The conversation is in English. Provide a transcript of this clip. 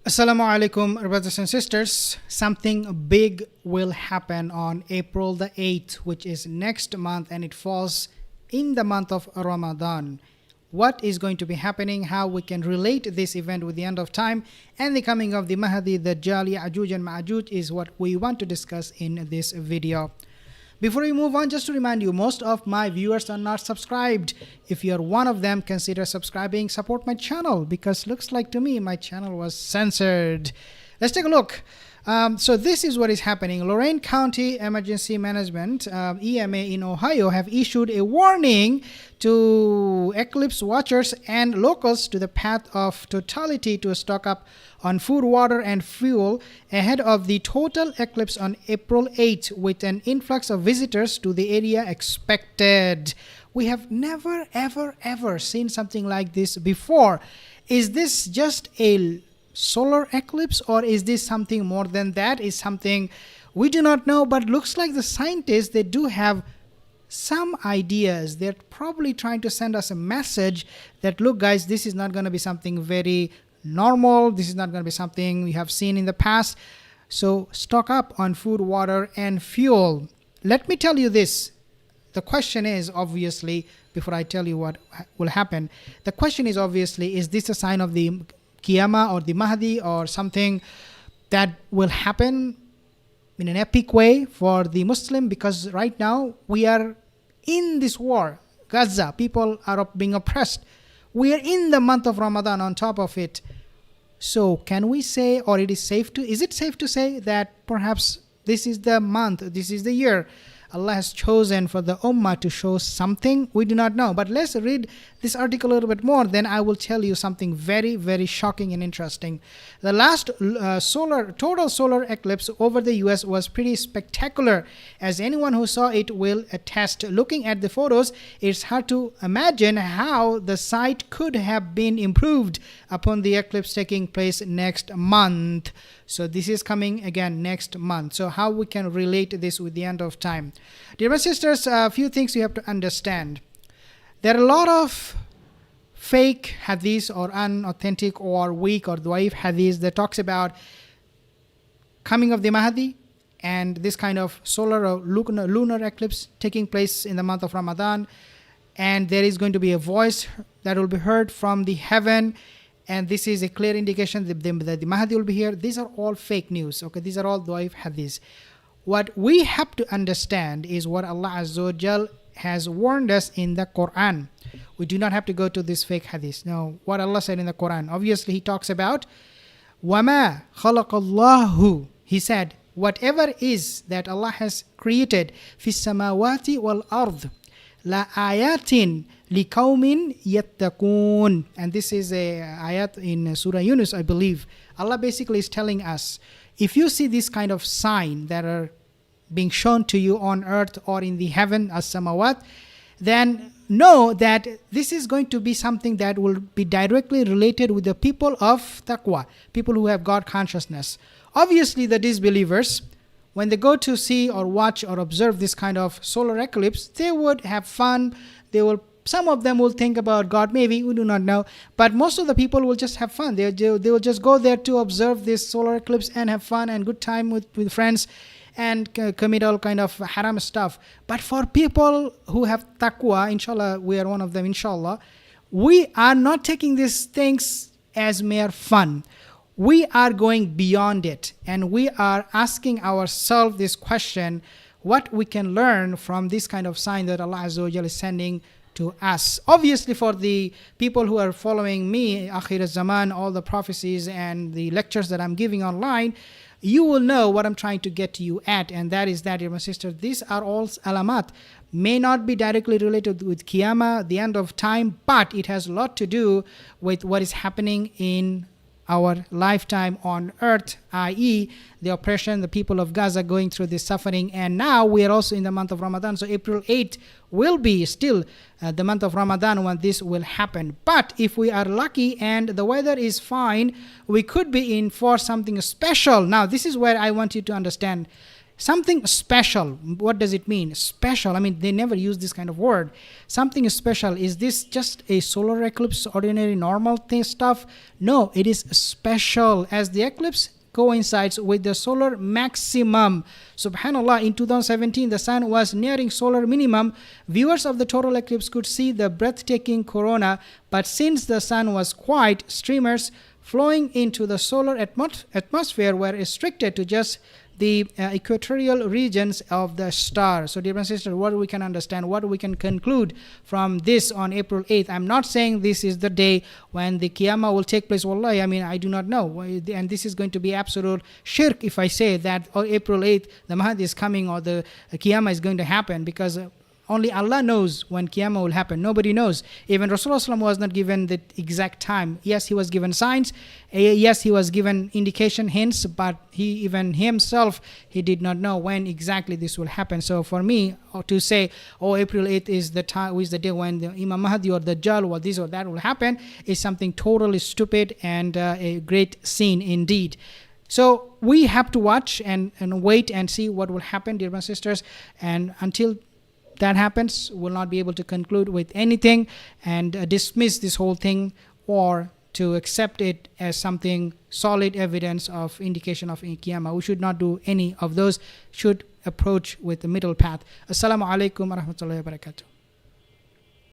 Assalamu alaikum, brothers and sisters. Something big will happen on April the 8th, which is next month, and it falls in the month of Ramadan. What is going to be happening, how we can relate this event with the end of time and the coming of the Mahdi, the Dajjal, Ya'juj and Ma'juj is what we want to discuss in this video. Before we move on, just to remind you, most of my viewers are not subscribed. If you're one of them, consider subscribing, support my channel, because looks like to me my channel was censored. Let's take a look. So this is what is happening. Lorain County Emergency Management, EMA in Ohio, have issued a warning to eclipse watchers and locals to the path of totality to stock up on food, water, and fuel ahead of the total eclipse on April 8, with an influx of visitors to the area expected. We have never, ever seen something like this before. Is this just a solar eclipse, or is this something more than that? Is something we do not know, but looks like the scientists, they do have some ideas. They're probably trying to send us a message that, look guys, this is not going to be something very normal. This is not going to be something we have seen in the past. So stock up on food, water, and fuel. Let me tell you this. The question is, obviously, before I tell you what will happen, the question is obviously, is this a sign of the Qiyamah or the Mahdi, or something that will happen in an epic way for the Muslim? Because right now we are in this war. Gaza, people are being oppressed. We are in the month of Ramadan on top of it. So can we say, or is it safe to say that perhaps this is the month, this is the year Allah has chosen for the Ummah to show something? We do not know. But let's read this article a little bit more. Then I will tell you something very, very shocking and interesting. The last total solar eclipse over the US was pretty spectacular, as anyone who saw it will attest. Looking at the photos, it's hard to imagine how the sight could have been improved upon the eclipse taking place next month. So this is coming again next month. So how we can relate this with the end of time? Dear my sisters, a few things you have to understand. There are a lot of fake hadiths or unauthentic or weak or dhaif hadiths that talks about coming of the Mahdi and this kind of solar or lunar eclipse taking place in the month of Ramadan, and there is going to be a voice that will be heard from the heaven, and this is a clear indication that the Mahdi will be here. These are all fake news. Okay, these are all dhaif hadiths. What we have to understand is what Allah Azza wa Jal has warned us in the Quran. We do not have to go to this fake hadith. No, what Allah said in the Quran. Obviously, He talks about وَمَا خَلَقَ اللَّهُ. He said, whatever is that Allah has created, فِي السَّمَاوَاتِ وَالْأَرْضِ لَآيَاتٍ لِقَوْمٍ يَتَّقُونَ. And this is a ayat in Surah Yunus, I believe. Allah basically is telling us, if you see this kind of sign that are being shown to you on earth or in the heaven, as-samawat, then know that this is going to be something that will be directly related with the people of taqwa, people who have God consciousness. Obviously, the disbelievers, when they go to see or watch or observe this kind of solar eclipse, they would have fun. Some of them will think about God, maybe, we do not know. But most of the people will just have fun. They will just go there to observe this solar eclipse and have fun and good time with friends and commit all kind of haram stuff. But for people who have taqwa, inshallah, we are one of them, inshallah, we are not taking these things as mere fun. We are going beyond it, and we are asking ourselves this question, what we can learn from this kind of sign that Allah Azza wa Jalla is sending to us. Obviously, for the people who are following me, Akhir Zaman, all the prophecies and the lectures that I'm giving online, you will know what I'm trying to get you at, and that is that, dear my sister, these are all alamat. May not be directly related with Qiyamah, the end of time, but it has a lot to do with what is happening in our lifetime on earth, i.e. the oppression, the people of Gaza going through this suffering. And now we are also in the month of Ramadan, so April 8 will be still the month of Ramadan when this will happen. But if we are lucky and the weather is fine, we could be in for something special. Now this is where I want you to understand Something special. What does it mean? Special. I mean, they never use this kind of word. Something special. Is this just a solar eclipse, ordinary, normal thing stuff? No, it is special, as the eclipse coincides with the solar maximum. Subhanallah, in 2017, the sun was nearing solar minimum. Viewers of the total eclipse could see the breathtaking corona, but since the sun was quiet, streamers flowing into the solar atmosphere were restricted to just the equatorial regions of the star. So dear brothers and sisters, what we can understand, what we can conclude from this on April 8th, I'm not saying this is the day when the Qiyamah will take place. Wallahi, I mean, I do not know. And this is going to be absolute shirk if I say that on April 8th, the Mahdi is coming or the Qiyamah is going to happen, because only Allah knows when Qiyamah will happen. Nobody knows. Even Rasulullah was not given the exact time. Yes, he was given signs. Yes, he was given indication, hints, but even himself, he did not know when exactly this will happen. So for me to say, oh, April 8th is the time, is the day when the Imam Mahdi or the Dajjal or this or that will happen, is something totally stupid and a great sin indeed. So we have to watch and wait and see what will happen, dear brothers and sisters. And until that happens, we'll not be able to conclude with anything and dismiss this whole thing, or to accept it as something solid evidence of indication of Qiyamah. We should not do any of those, should approach with the middle path. Assalamu alaikum wa rahmatullahi wa barakatuh.